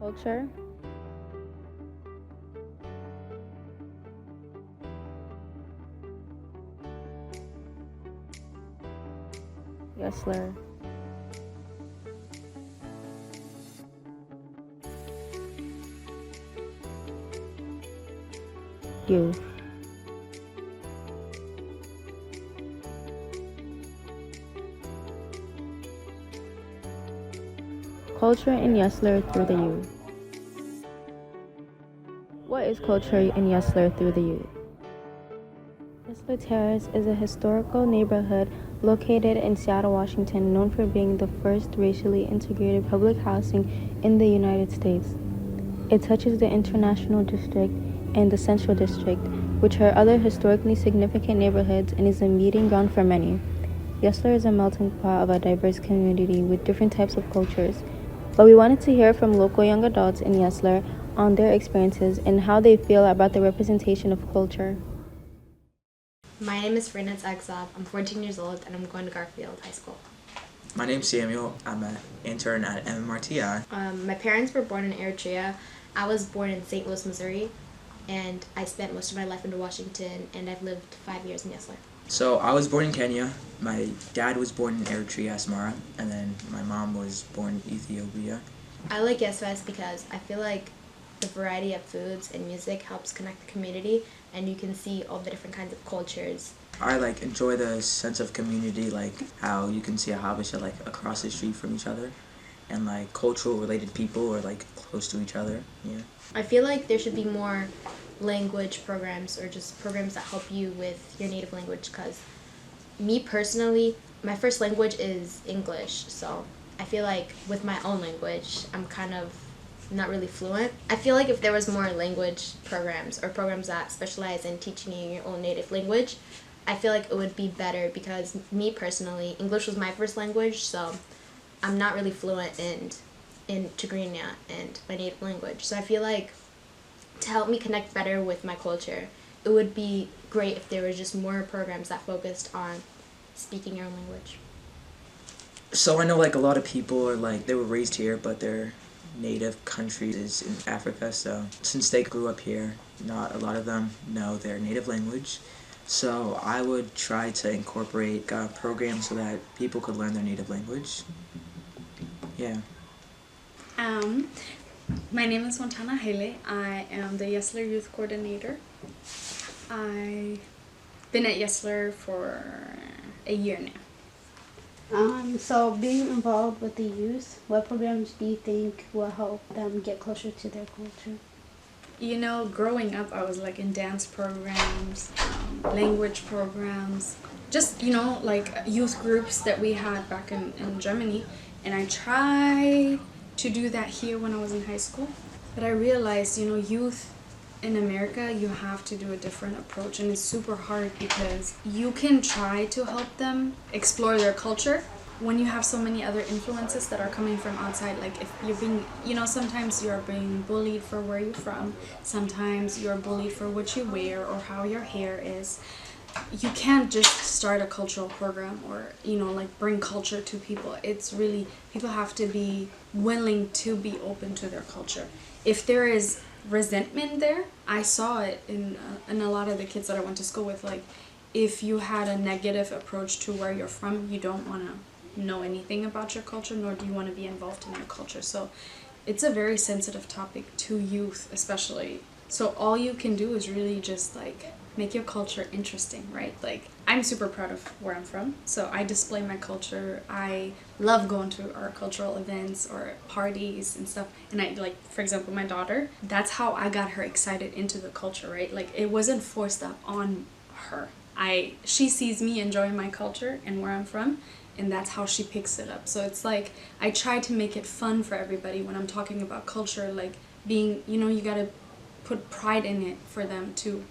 Culture. Yesler. Youth. Culture in Yesler through the youth. What is culture in Yesler through the youth? Yesler Terrace is a historical neighborhood located in Seattle, Washington, known for being the first racially integrated public housing in the United States. It touches the International District and the Central District, which are other historically significant neighborhoods, and is a meeting ground for many. Yesler is a melting pot of a diverse community with different types of cultures, but we wanted to hear from local young adults in Yesler on their experiences and how they feel about the representation of culture. My name is Fernand Agzab. I'm 14 years old and I'm going to Garfield High School. My name's Samuel. I'm an intern at MMRTI. My parents were born in Eritrea. I was born in St. Louis, Missouri, and I spent most of my life in Washington, and I've lived 5 years in Yesler. So I was born in Kenya. My dad was born in Eritrea, Asmara, and then my mom was born in Ethiopia. I like YesFest because I feel like the variety of foods and music helps connect the community, and you can see all the different kinds of cultures. I enjoy the sense of community, how you can see a Habesha across the street from each other, and cultural related people are close to each other. Yeah. I feel like there should be more language programs or just programs that help you with your native language, because me personally, my first language is English, so I feel like with my own language, I'm kind of not really fluent. I feel like if there was more language programs or programs that specialize in teaching you your own native language, I feel like it would be better, because me personally, English was my first language, so I'm not really fluent in Tigrinya and my native language. So I feel like to help me connect better with my culture, it would be great if there were just more programs that focused on speaking your own language. So I know a lot of people are they were raised here, but their native country is in Africa, so since they grew up here, not a lot of them know their native language. So I would try to incorporate programs so that people could learn their native language. Yeah. My name is Montana Haile. I am the Yesler Youth Coordinator. I've been at Yesler for a year now. So being involved with the youth, what programs do you think will help them get closer to their culture? You know, growing up, I was in dance programs, language programs, just, youth groups that we had back in Germany. And I tried to do that here when I was in high school. But I realized, youth in America, you have to do a different approach, and it's super hard because you can try to help them explore their culture when you have so many other influences that are coming from outside. If you're being, sometimes you're being bullied for where you're from, sometimes you're bullied for what you wear or how your hair is. You can't just start a cultural program or, bring culture to people. It's really, people have to be willing to be open to their culture. If there is resentment there, I saw it in a lot of the kids that I went to school with. If you had a negative approach to where you're from, you don't want to know anything about your culture, nor do you want to be involved in your culture. So it's a very sensitive topic to youth especially. So all you can do is really just make your culture interesting, right? I'm super proud of where I'm from, so I display my culture. I love going to our cultural events or parties and stuff. And I for example, my daughter, that's how I got her excited into the culture, right? It wasn't forced up on her. She sees me enjoying my culture and where I'm from, and that's how she picks it up. So it's I try to make it fun for everybody when I'm talking about culture, being, you gotta put pride in it for them to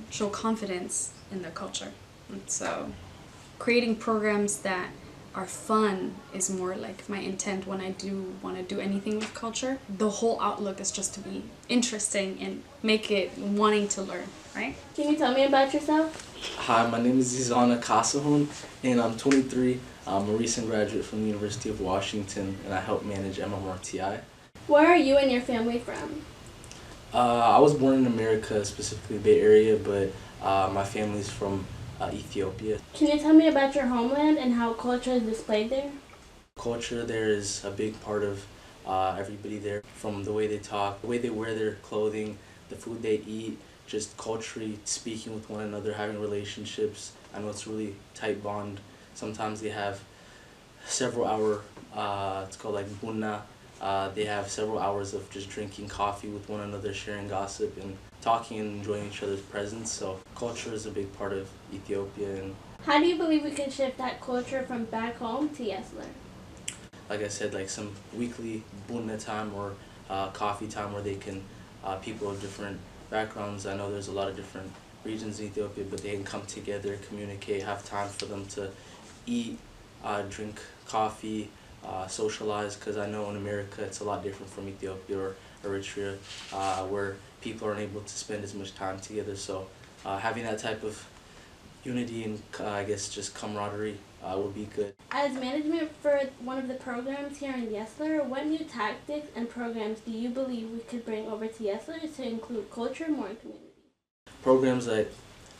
show confidence in their culture. And so creating programs that are fun is more my intent when I do want to do anything with culture. The whole outlook is just to be interesting and make it wanting to learn, right? Can you tell me about yourself? Hi, my name is Zizana Kasahun, and I'm 23. I'm a recent graduate from the University of Washington, and I help manage MMRTI. Where are you and your family from? I was born in America, specifically Bay Area, but my family's from Ethiopia. Can you tell me about your homeland and how culture is displayed there? Culture there is a big part of everybody there, from the way they talk, the way they wear their clothing, the food they eat, just culturally speaking with one another, having relationships. I know it's a really tight bond. Sometimes they have several hour, it's called like bunna. They have several hours of just drinking coffee with one another, sharing gossip and talking and enjoying each other's presence. So culture is a big part of Ethiopia, and How do you believe we can shift that culture from back home to Yesler? like I said, like some weekly bunna time or coffee time where they can, people of different backgrounds. I know there's a lot of different regions in Ethiopia, but they can come together, communicate, have time for them to eat, drink coffee, socialize, because I know in America it's a lot different from Ethiopia or Eritrea, where people aren't able to spend as much time together. So having that type of unity and I guess just camaraderie would be good. As management for one of the programs here in Yesler, what new tactics and programs do you believe we could bring over to Yesler to include culture more in community? Programs that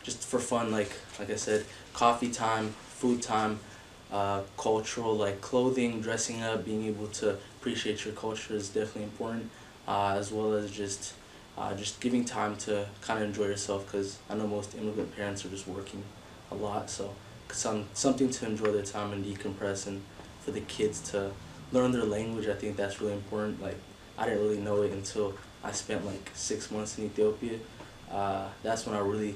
just for fun, like I said, coffee time, food time, cultural, like clothing, dressing up, being able to appreciate your culture is definitely important, as well as just giving time to kind of enjoy yourself, because I know most immigrant parents are just working a lot, so something to enjoy their time and decompress, and for the kids to learn their language. I think that's really important. Like, I didn't really know it until I spent like 6 months in Ethiopia. That's when I really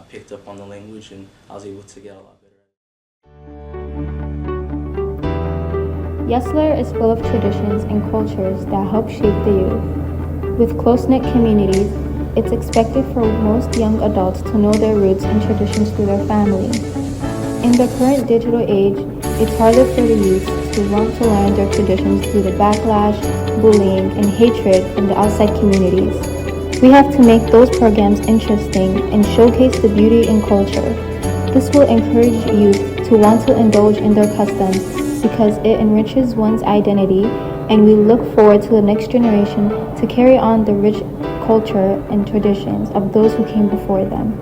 picked up on the language, and I was able to get a lot better at it. Yesler is full of traditions and cultures that help shape the youth. With close-knit communities, it's expected for most young adults to know their roots and traditions through their family. In the current digital age, it's harder for the youth to want to learn their traditions through the backlash, bullying, and hatred from the outside communities. We have to make those programs interesting and showcase the beauty in culture. This will encourage youth to want to indulge in their customs because it enriches one's identity, and we look forward to the next generation to carry on the rich culture and traditions of those who came before them.